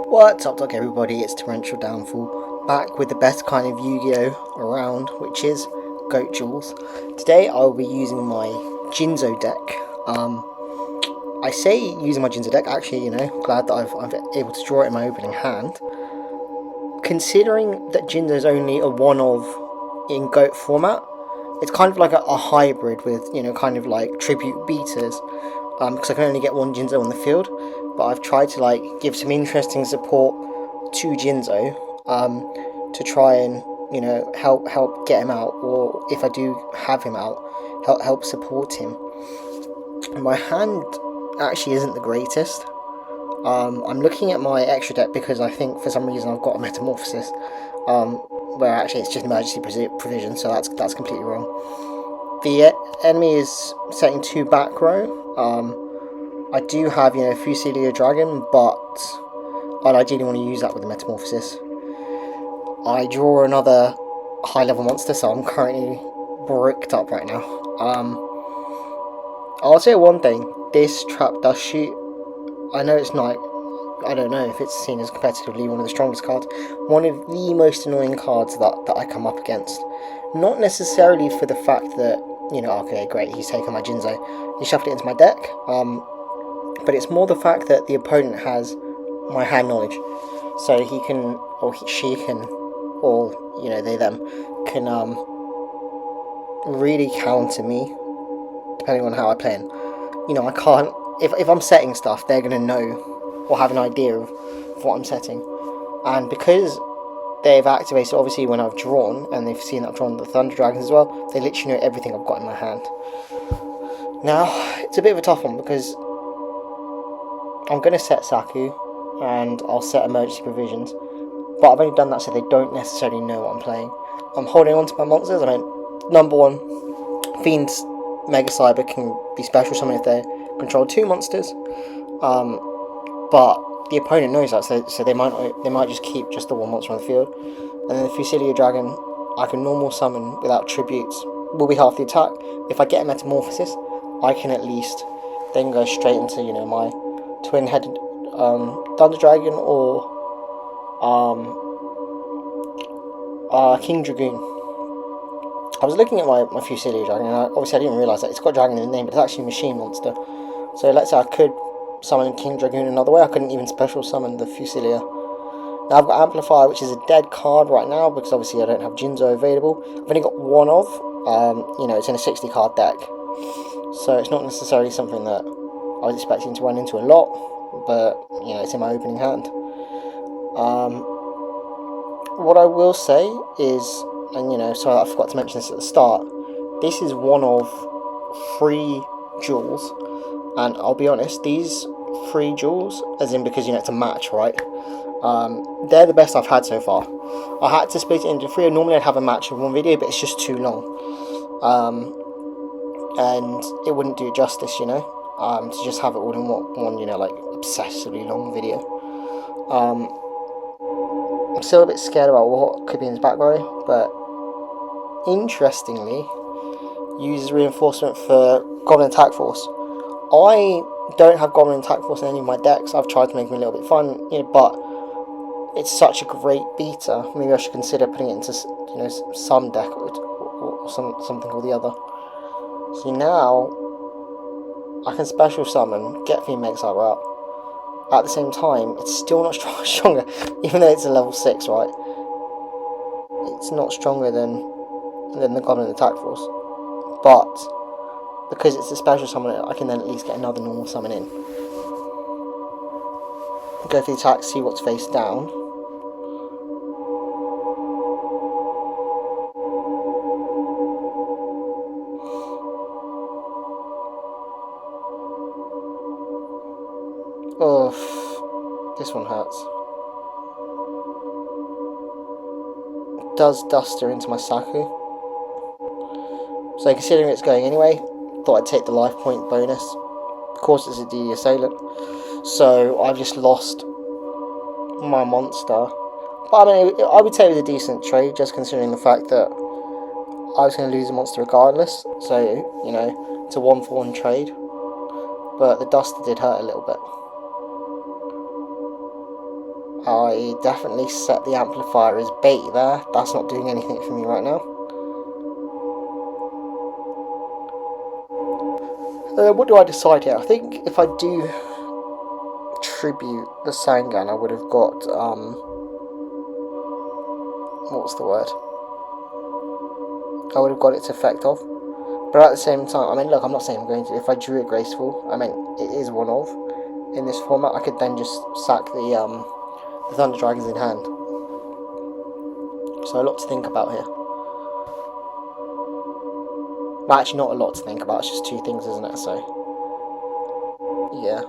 What's up, everybody? It's Torrential Downfall, back with the best kind of Yu-Gi-Oh! Around, which is Goat Duels. Today I will be using my Jinzo deck. I say using my Jinzo deck, actually, glad that I'm able to draw it in my opening hand. Considering that Jinzo is only a one-of in Goat format, it's kind of like a hybrid with, kind of like tribute beaters. Because I can only get one Jinzo on the field, but I've tried to give some interesting support to Jinzo to try and help get him out, or if I do have him out, help support him. My hand actually isn't the greatest. I'm looking at my extra deck because I think for some reason I've got a Metamorphosis, where actually it's just emergency provision, so that's completely wrong. The enemy is setting 2 back row. I do have, Fusilio Dragon, but I'd ideally want to use that with the Metamorphosis. I draw another high level monster, so I'm currently bricked up right now. I'll say one thing, this trap does shoot. I know it's not, I don't know if it's seen as competitively one of the strongest cards. One of the most annoying cards that I come up against. Not necessarily for the fact that, okay, great, he's taken my Jinzo, he shuffled it into my deck, but it's more the fact that the opponent has my hand knowledge, so he can, or she can, or they them can really counter me depending on how I play. I can't, if I'm setting stuff, they're gonna know or have an idea of what I'm setting, and because they've activated, obviously when I've drawn, and they've seen that I've drawn the Thunder Dragons as well, they literally know everything I've got in my hand. Now, it's a bit of a tough one because I'm going to set Saku, and I'll set emergency provisions, but I've only done that so they don't necessarily know what I'm playing. I'm holding on to my monsters. I mean, number one, Fiend's Mega Cyber can be special summon if they control 2 monsters, but the opponent knows that, so they might just keep just the 1 monster on the field. And then the Fusilio Dragon, I can normal summon without tributes, will be half the attack. If I get a Metamorphosis, I can at least then go straight into my twin-headed Thunder Dragon or King Dragoon. I was looking at my Fusilio Dragon, and obviously I didn't realise that it's got Dragon in the name, but it's actually a machine monster. So let's say I could summon King Dragoon another way. I couldn't even special summon the Fusilio. Now I've got Amplifier, which is a dead card right now because obviously I don't have Jinzo available. I've only got one of. It's in a 60 card deck, so it's not necessarily something that I was expecting to run into a lot, but it's in my opening hand. What I will say is, and sorry I forgot to mention this at the start, this is one of 3 duels, and I'll be honest, these 3 duels, as in because it's a match, right? They're the best I've had so far. I had to split it into 3. Normally I'd have a match in one video, but it's just too long, and it wouldn't do justice, to just have it all in one, obsessively long video. I'm still a bit scared about what could be in his back row, but interestingly, uses reinforcement for Goblin Attack Force. I don't have Goblin Attack Force in any of my decks. I've tried to make them a little bit fun, but it's such a great beater. Maybe I should consider putting it into some deck or something or the other. So now I can special summon, get the Mega Cyber out. At the same time, it's still not stronger, even though it's a level 6, right? It's not stronger than the Goblin Attack Force. But because it's a special summon, I can then at least get another normal summon in. Go for the attack, see what's face down. Oh, this one hurts. Does Duster into my Saku. So considering it's going anyway, thought I'd take the life point bonus. Of course it's a DD Assailant, so I've just lost my monster. But I mean, I would say it was a decent trade, just considering the fact that I was going to lose a monster regardless. So, it's a 1-for-1 trade. But the Duster did hurt a little bit. I definitely set the amplifier as bait there. That's not doing anything for me right now. What do I decide here? I think if I do tribute the Sangan, I would have got, what's the word? I would have got its effect off. But at the same time, I mean, look, I'm not saying I'm going to. If I drew it graceful, I mean, it is one of. In this format, I could then just sack the Thunder Dragons in hand. So a lot to think about here. Well, actually not a lot to think about, it's just two things, isn't it? So, yeah.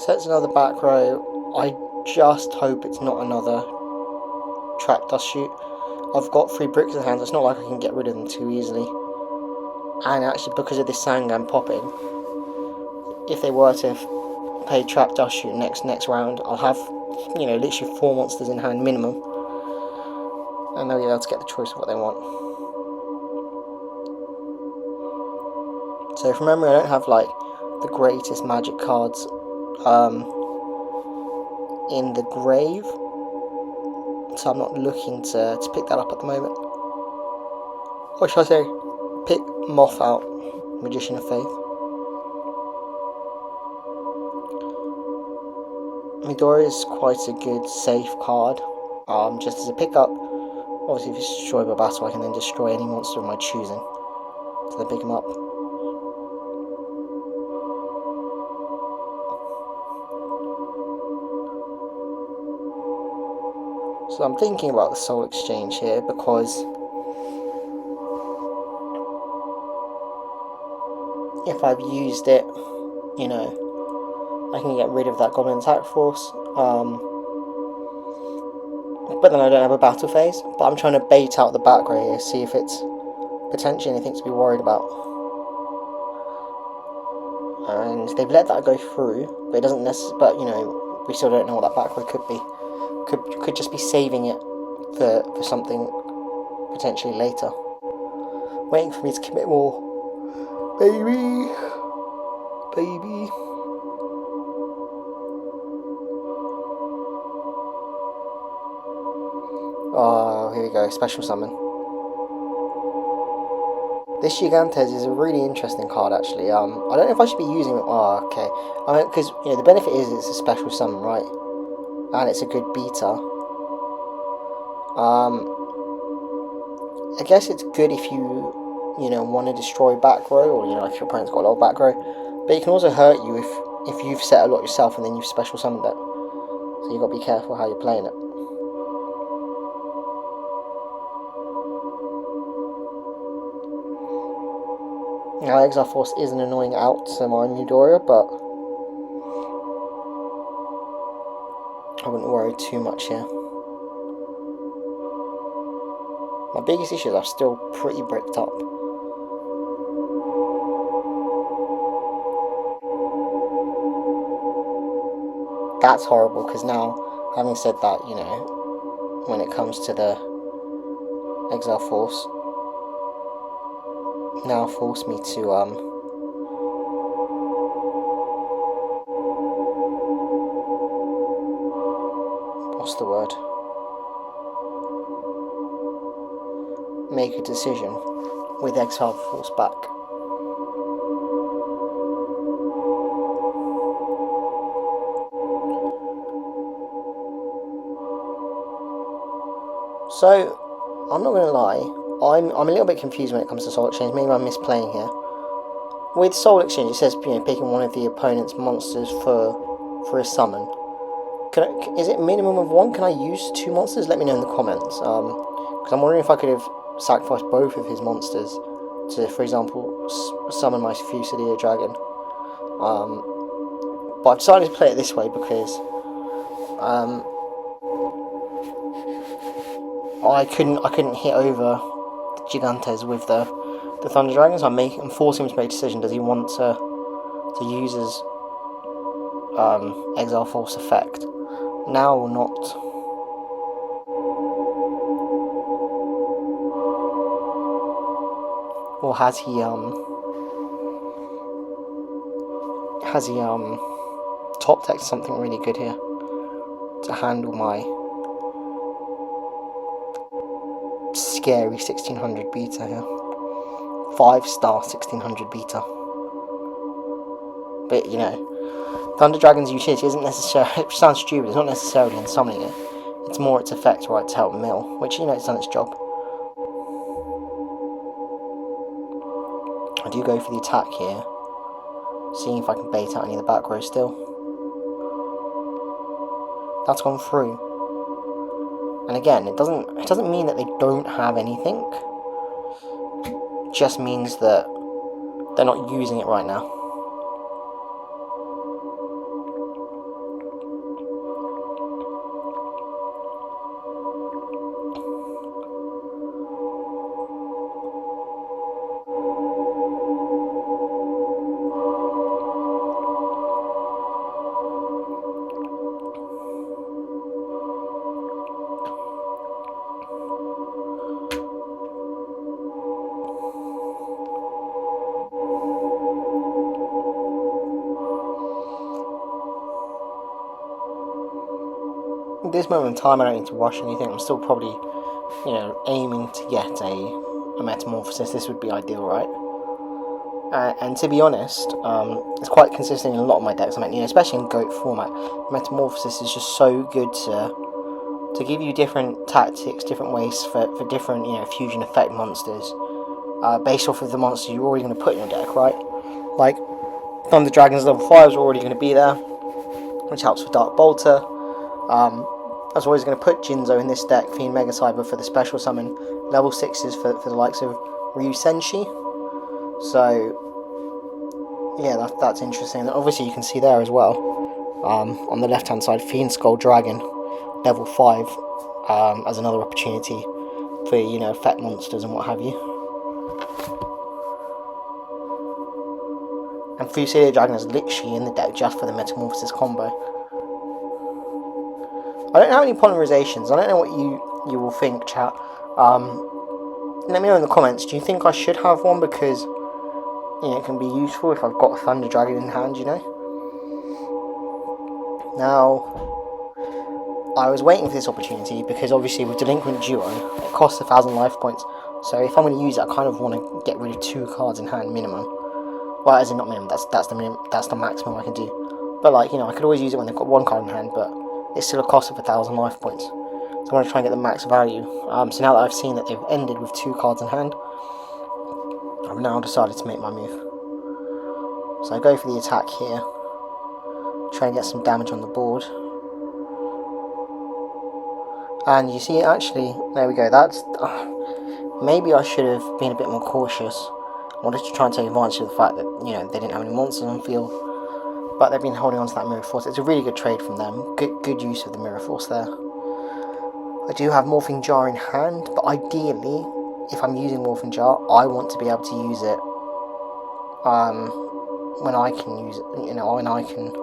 Sets another back row. I just hope it's not another track dust shoot. I've got 3 bricks in hand, so it's not like I can get rid of them too easily. And actually, because of this Sangan popping, if they were to play trap dust shoot next round, I'll have, you know, literally 4 monsters in hand minimum, and they'll be able to get the choice of what they want. So from memory, I don't have like the greatest magic cards in the grave, so I'm not looking to pick that up at the moment. Or should I say, pick Moth out, Magician of Faith. Midori is quite a good safe card, just as a pickup. Obviously if it's destroyed by battle, I can then destroy any monster of my choosing, so then pick him up. So I'm thinking about the Soul Exchange here, because if I've used it, you know, I can get rid of that Goblin attack force, but then I don't have a battle phase. But I'm trying to bait out the back row here, see if it's potentially anything to be worried about. And they've let that go through, but it doesn't necessarily, but you know, we still don't know what that back row could be. Could just be saving it for something potentially later. Waiting for me to commit more. Baby. Oh, here we go, special summon. This Gigantes is a really interesting card, actually. I don't know if I should be using it. Oh, okay. I mean, because you know the benefit is it's a special summon, right? And it's a good beta. I guess it's good if you know, want to destroy back row, or you know, if your opponent's got a lot of back row. But it can also hurt you if you've set a lot yourself and then you've special summoned it. So you've got to be careful how you're playing it. Now, Exile Force is an annoying out to my Midoriya, but I wouldn't worry too much here. My biggest issue is I'm still pretty bricked up. That's horrible, because now, having said that, you know, when it comes to the Exile Force, now force me to what's the word? Make a decision with Exile Force back. So, I'm not going to lie, I'm a little bit confused when it comes to Soul Exchange. Maybe I'm misplaying here. With Soul Exchange, it says, you know, picking one of the opponent's monsters for a summon. Is it minimum of 1? Can I use 2 monsters? Let me know in the comments. Because I'm wondering if I could have sacrificed both of his monsters to, for example, summon my Fusilio Dragon. But I've decided to play it this way because I couldn't hit over Gigantes with the Thunder Dragon, so I'm forcing him to make a decision. Does he want to use his Exile Force effect now or not? Or has he top decked something really good here to handle my scary 1600 beta here. 5-star 1600 beta. But, you know, Thunder Dragon's utility isn't necessarily, it sounds stupid, it's not necessarily in summoning it. It's more its effect, right, to help mill, which, you know, it's done its job. I do go for the attack here, seeing if I can bait out any of the back row still. That's gone through. And again, it doesn't mean that they don't have anything. It just means that they're not using it right now. At this moment in time, I don't need to rush anything. I'm still probably, you know, aiming to get a metamorphosis. This would be ideal, right? And to be honest, it's quite consistent in a lot of my decks. I mean, you know, especially in GOAT format, metamorphosis is just so good to give you different tactics, different ways for different, you know, fusion effect monsters, based off of the monster you're already going to put in your deck, right? Like Thunder Dragon's level 5s are already going to be there, which helps with Dark Bolter. I was always going to put Jinzo in this deck, Fiend Mega Cyber for the special summon, level 6s for the likes of Ryu Senshi. So, yeah, that's interesting. And obviously, you can see there as well, on the left hand side, Fiend Skull Dragon, level 5, as another opportunity for, you know, effect monsters and what have you. And Fusilio Dragon is literally in the deck just for the Metamorphosis combo. I don't have any polymerizations. I don't know what you will think, chat. Let me know in the comments. Do you think I should have one because, you know, it can be useful if I've got a Thunder Dragon in hand, you know? Now, I was waiting for this opportunity because obviously with Delinquent Duo, it costs 1,000 life points. So if I'm going to use it, I kind of want to get rid of 2 cards in hand minimum. Well, as in not minimum. That's the minimum. That's the maximum I can do. But like, you know, I could always use it when they've got 1 card in hand, but it's still a cost of 1,000 life points. So I want to try and get the max value. So now that I've seen that they've ended with 2 cards in hand, I've now decided to make my move. So I go for the attack here, try and get some damage on the board. And you see, actually, there we go. That's maybe I should have been a bit more cautious. I wanted to try and take advantage of the fact that, you know, they didn't have any monsters on field, but they've been holding on to that Mirror Force. It's a really good trade from them. Good use of the Mirror Force there. I do have Morphing Jar in hand, but ideally, if I'm using Morphing Jar, I want to be able to use it when I can use it, you know, when I can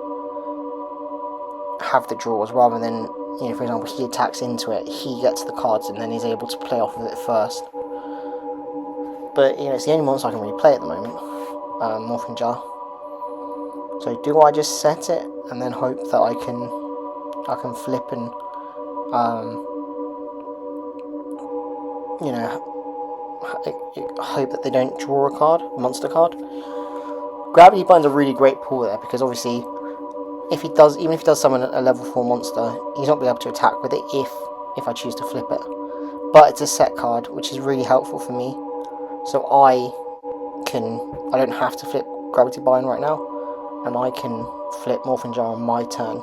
have the draws, rather than, you know, for example, he attacks into it, he gets the cards, and then he's able to play off of it first. But, you know, it's the only monster I can really play at the moment, Morphing Jar. So do I just set it and then hope that I can flip and you know, hope that they don't draw a card, a monster card. Gravity Bind's a really great pull there, because obviously if he does, even if he does summon a level 4 monster, he's not going to be able to attack with it if I choose to flip it. But it's a set card, which is really helpful for me. So I don't have to flip Gravity Bind right now, and I can flip Morphing Jar on my turn.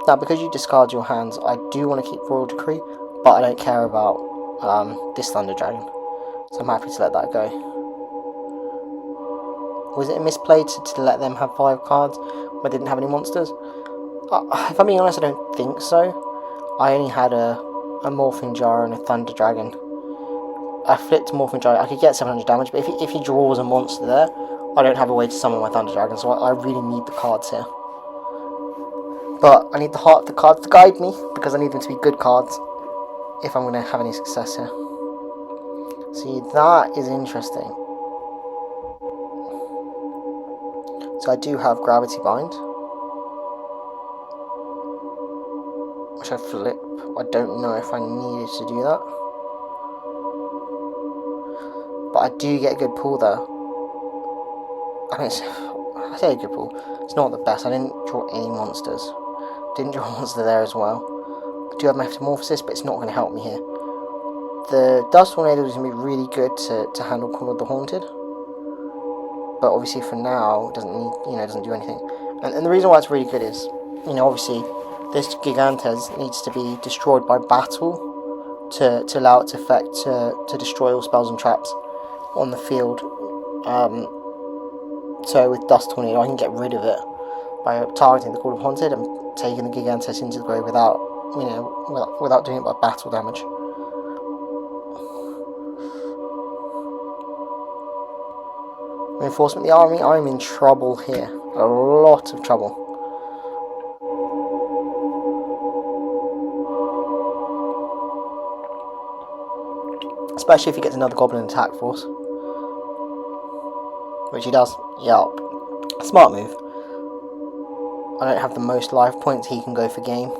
Now, because you discard your hands, I do want to keep Royal Decree, but I don't care about this Thunder Dragon, so I'm happy to let that go. Was it a misplay to let them have 5 cards when they didn't have any monsters? If I'm being honest, I don't think so. I only had a Morphing Jar and a Thunder Dragon. I flipped Morphing Jar, I could get 700 damage, but if he draws a monster there, I don't have a way to summon my Thunder Dragon, so I really need the cards here. But I need the cards to guide me, because I need them to be good cards if I'm going to have any success here. See, that is interesting. So I do have Gravity Bind, which I flip. I don't know if I needed to do that, but I do get a good pull there. I mean, I say a good pull. It's not the best. I didn't draw any monsters. Didn't draw a monster there as well. I do have Metamorphosis, but it's not going to help me here. The Dust Tornado is going to be really good to handle Call of the Haunted, but obviously for now it doesn't need, doesn't do anything. And the reason why it's really good is, obviously this Gigantes needs to be destroyed by battle to allow its effect to destroy all spells and traps on the field. So with Dust Tornado I can get rid of it by targeting the Call of Haunted and taking the Gigantes into the grave without doing it by battle damage. Reinforcement of the army, I'm in trouble here. A lot of trouble. Especially if he gets another Goblin attack force. Which he does. Yup. Smart move. I don't have the most life points he can go for game.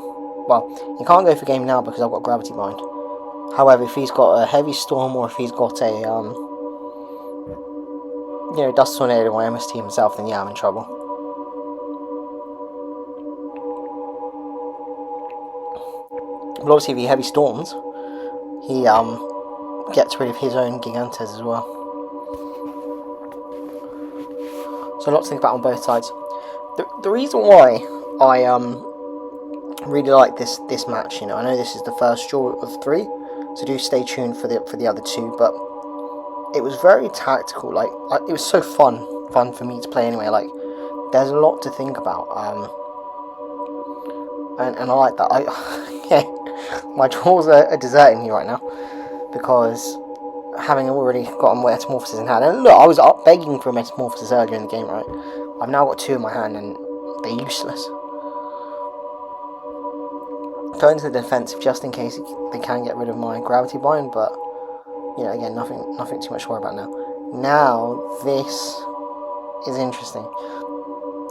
Well, he can't go for game now because I've got Gravity Bind. However, if he's got a Heavy Storm or if he's got a Dust Tornado or MST himself, then yeah, I'm in trouble. But obviously if he Heavy Storms, he gets rid of his own Gigantes as well. So a lot to think about on both sides. The reason why I really like this match, I know this is the first draw of 3, so do stay tuned for the other 2, but it was very tactical. Like it was so fun for me to play anyway. Like there's a lot to think about, and I like that. My draws are deserting me right now because having already got a Metamorphosis in hand. And look, I was up begging for a Metamorphosis earlier in the game, right? I've now got 2 in my hand and they're useless. Going to the defensive just in case they can get rid of my Gravity Bind, but again, nothing too much to worry about now. Now, this is interesting.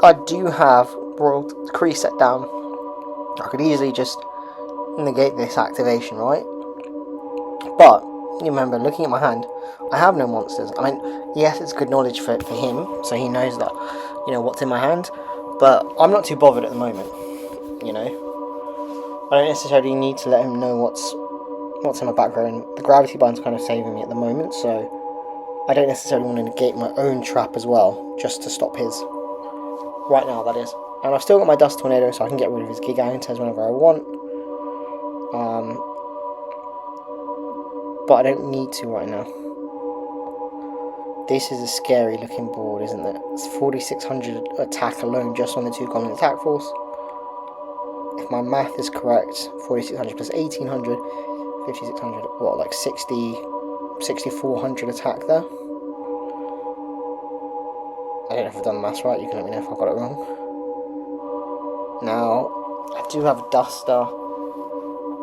I do have Royal Decree set down. I could easily just negate this activation, right? But, you remember, looking at my hand, I have no monsters. I mean, yes, it's good knowledge for him, so he knows that, what's in my hand, but I'm not too bothered at the moment, I don't necessarily need to let him know what's in my background. The Gravity Bind's kind of saving me at the moment, so I don't necessarily want to negate my own trap as well, just to stop his. Right now, that is. And I've still got my Dust Tornado, so I can get rid of his Gigantes whenever I want. But I don't need to right now. This is a scary looking board, isn't it? It's 4600 attack alone just on the 2 Goblin attack force. If my math is correct, 4600 plus 1800, 5600, what, like 6400 attack there? I don't know if I've done the maths right, you can let me know if I got it wrong. Now, I do have a Duster.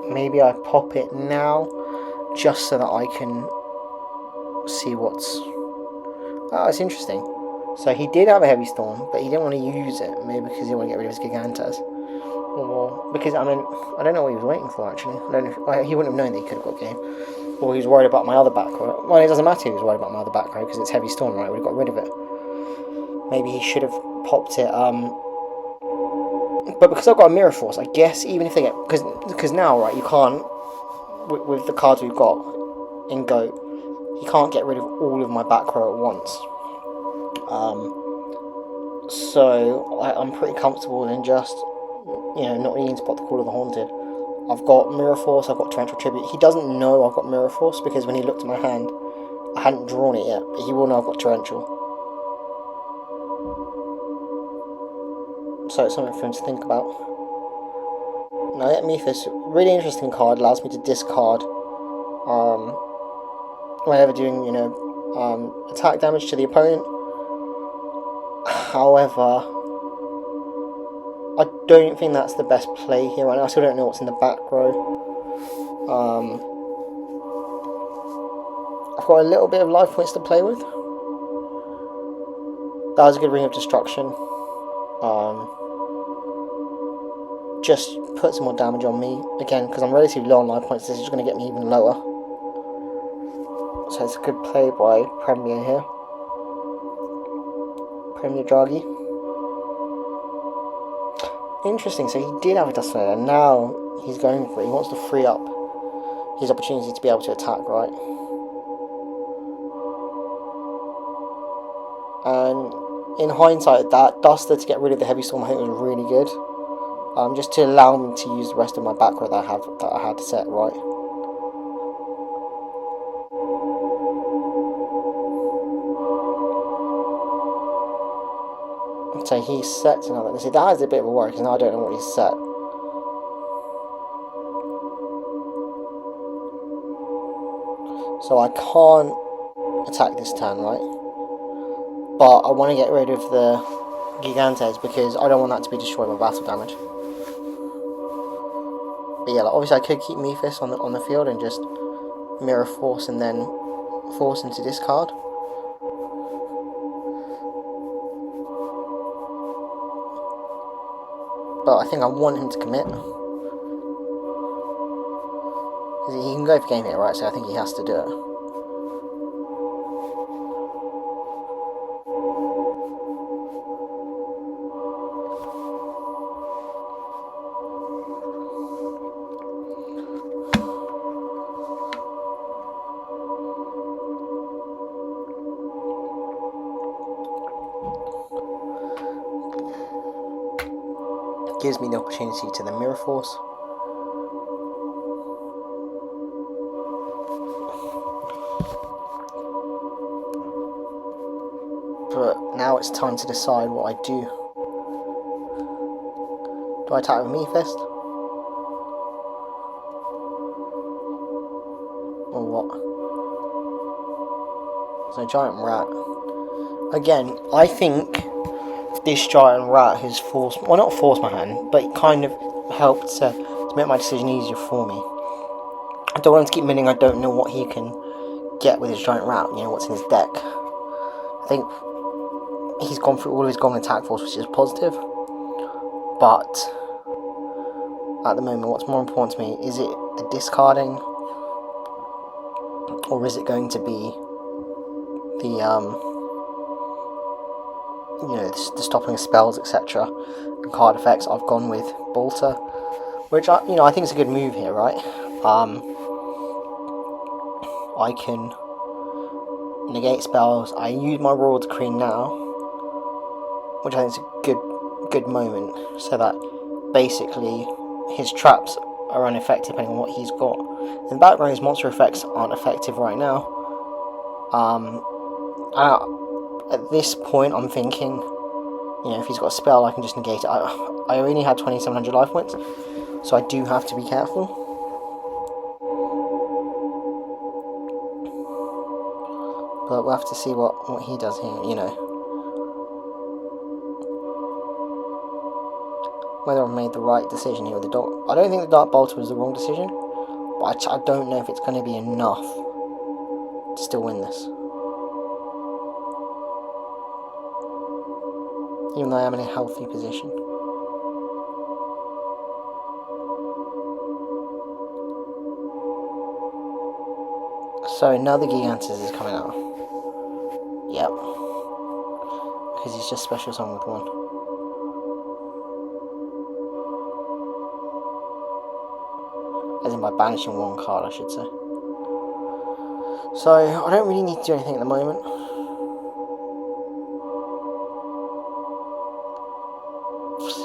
Maybe I pop it now, just so that I can see what's... Oh, it's interesting. So he did have a Heavy Storm, but he didn't want to use it, maybe because he didn't want to get rid of his Gigantes. Or because, I mean, I don't know what he was waiting for, actually. I don't know if, he wouldn't have known that he could have got game. Or he was worried about my other back row. Well, it doesn't matter if he was worried about my other back row, because it's Heavy Storm, right? We would have got rid of it. Maybe he should have popped it, but because I've got a Mirror Force, I guess even if they get... Because now, right, you can't... With the cards we've got in GOAT, you can't get rid of all of my back row at once. So I'm pretty comfortable in just, not needing to pop the Call of the Haunted. I've got Mirror Force, I've got Torrential Tribute. He doesn't know I've got Mirror Force because when he looked at my hand, I hadn't drawn it yet, but he will know I've got Torrential. So it's something for him to think about. Now, let me this really interesting card, allows me to discard whenever doing, attack damage to the opponent. However, I don't think that's the best play here right now. I still don't know what's in the back row. I've got a little bit of life points to play with. That was a good Ring of Destruction. Just put some more damage on me. Again, because I'm relatively low on life points, this is going to get me even lower. So it's a good play by Premier here. Premier Draghi. Interesting, so he did have a Dust Tornado, and now he's going for it. He wants to free up his opportunity to be able to attack, right? And in hindsight, that Duster to get rid of the Heavy Storm I think was really good. Just to allow me to use the rest of my back row that I had set, right? So he's set to another. See, that is a bit of a worry because now I don't know what he's set. So I can't attack this turn, right? But I want to get rid of the Gigantes because I don't want that to be destroyed by battle damage. But yeah, like, obviously I could keep Mephis on the field and just Mirror Force and then force him to discard. But I think I want him to commit. Because he can go for game here, right? So I think he has to do it. Gives me the opportunity to the Mirror Force. But now it's time to decide what I do. Do I attack with Mephist? Or what? So Giant Rat. Again, I think this Giant Rat has forced, well, not forced my hand, but it kind of helped to make my decision easier for me. I don't want him to keep milling. I don't know what he can get with his Giant Rat, you know, what's in his deck. I think he's gone through all of his Goblin attack force, which is positive. But at the moment, what's more important to me, is it the discarding, or is it going to be the you know, the stopping of spells, etc. and card effects? I've gone with Bolter, which I think is a good move here, right? I can negate spells. I use my Royal Decree now, which I think is a good moment, so that basically his traps are unaffected depending on what he's got. In the background, his monster effects aren't effective right now. At this point, I'm thinking, you know, if he's got a spell, I can just negate it. I only had 2,700 life points, so I do have to be careful. But we'll have to see what he does here, you know. Whether I've made the right decision here with the Dark. I don't think the Dark Bolter was the wrong decision, but I don't know if it's going to be enough to still win this. Even though I am in a healthy position. So another Gigantes is coming out. Yep. Because he's just special summon with one. As in by banishing one card, I should say. So I don't really need to do anything at the moment.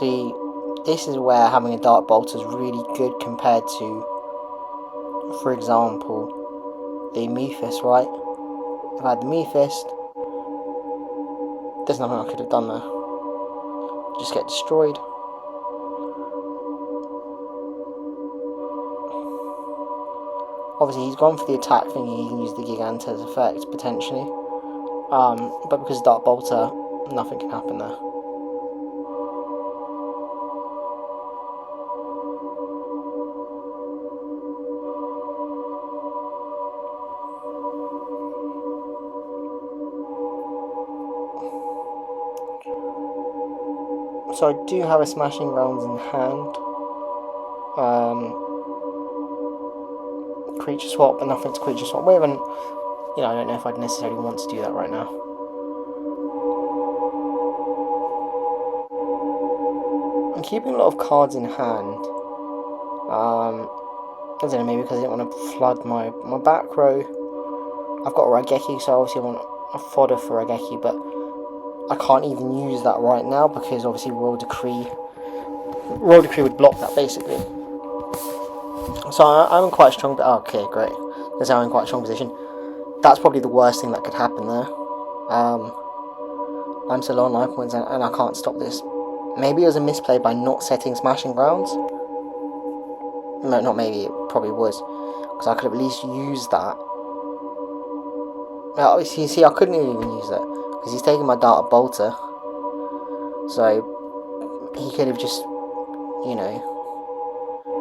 See, this is where having a Dark Bolter is really good compared to, for example, the Mephist, right? If I had the Mephist, there's nothing I could have done there. Just get destroyed. Obviously, he's gone for the attack thing. He can use the Gigantes effect potentially, but because Dark Bolter, nothing can happen there. So I do have a Smashing Grounds in hand. Creature swap, and nothing to creature swap with, and you know, I don't know if I'd necessarily want to do that right now. I'm keeping a lot of cards in hand. I don't know, maybe because I didn't want to flood my back row. I've got a Raigeki, so obviously I want a fodder for Raigeki, but I can't even use that right now because obviously Royal Decree would block that basically. So I'm in quite a strong. Okay, great. Because I'm in quite a strong position. That's probably the worst thing that could happen there. I'm so low on life points and I can't stop this. Maybe it was a misplay by not setting Smashing Grounds. No, not maybe. It probably was because I could at least use that. You see, I couldn't even use that because he's taking my Dart Bolter. So he could have just, you know,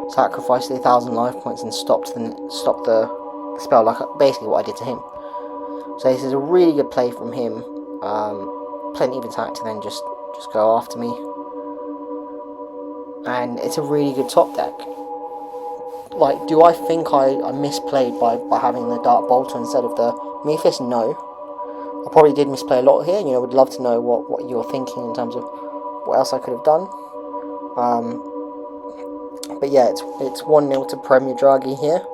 sacrificed the 1,000 life points and stopped the spell, like basically what I did to him. So this is a really good play from him. Plenty of attack to then just go after me, and it's a really good top deck. Like, do I think I misplayed by having the Dark Bolter instead of the Mephis? No. I probably did misplay a lot here. You know, would love to know what you're thinking in terms of what else I could have done. But yeah, it's 1-0 to Premier Draghi here.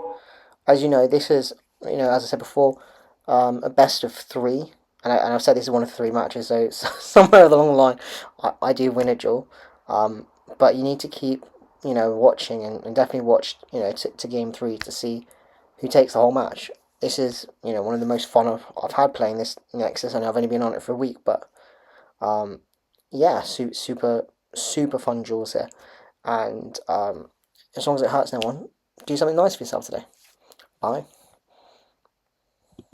As you know, this is, you know, as I said before, a best of 3. And I've said this is one of 3 matches, so somewhere along the line, I do win a duel. But you need to keep, you know, watching and definitely watch, you know, to game 3 to see who takes the whole match. This is, you know, one of the most fun I've had playing this Nexus. I know I've only been on it for a week, but yeah, super fun duels here. And as long as it hurts no one, do something nice for yourself today. Bye.